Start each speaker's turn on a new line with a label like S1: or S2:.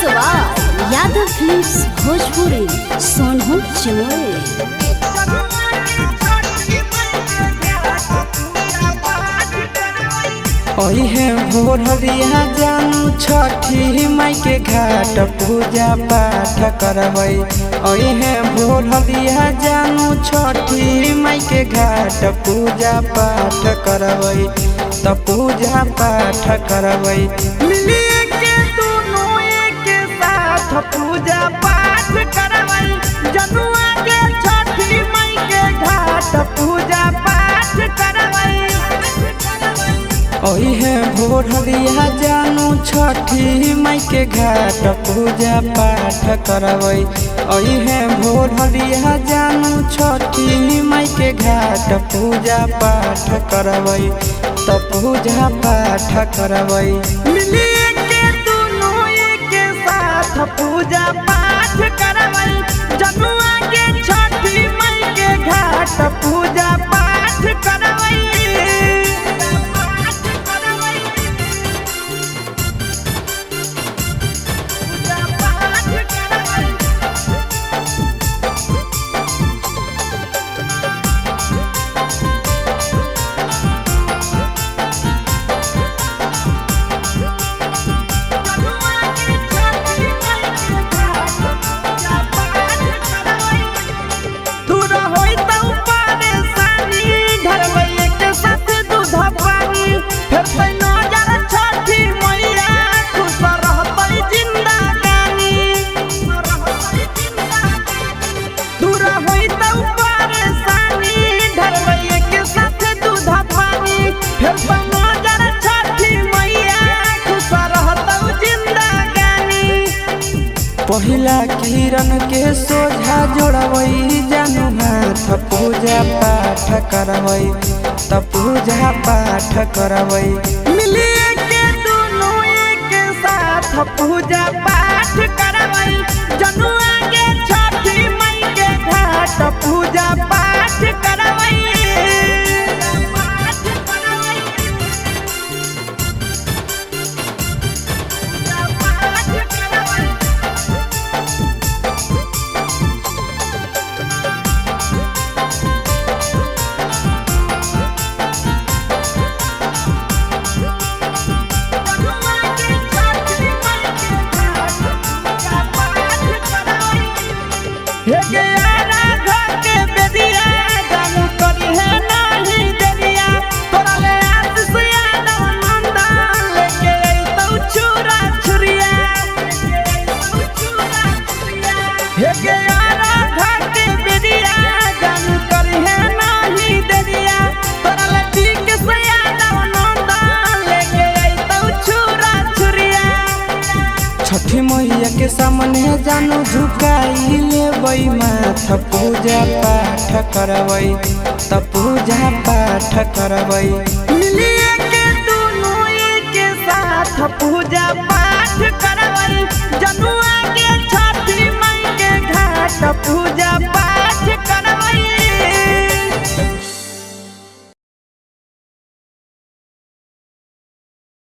S1: स्वाद यादव फिल्म्स भोजपुरी सोनू चमोली।
S2: ओहे भोररिया जानू छठी माई के घाट पूजा पाठ करबै। ओहे भोररिया जानू छठी माई के घाट पूजा पाठ करबै। त पूजा पाठ करबै मिली के दोनों एक साथ पूजा पाठ करबै। जनुआ के छठी माई के घाट पूजा पाठ करबै। ओहे भोररिया जानू छठी माई के घाट पूजा पाठ करबै। ओहे भोररिया जानू छठी माई के घाट पूजा पाठ करबै। त पूजा पाठ करबै मिली के दोनों एक साथ पूजा पाठ करबै। जनुआ के छठी माई के घाट पूजा पाठ करबै। पहिला किरण के सोझा जोड़बै जानू हाथ पूजा पाठ करबै। त पूजा पाठ करबै मिली के दोनों एक साथ पूजा पाठ करबै। जनुआ के छठी माई के घाट पूजा पाठ करबै। छठी मैया के सामने जानू झुकाई लेबै माथ पूजा पाठ करबै। त पूजा पाठ करबै मिली के दोनों एक साथ पूजा पाठ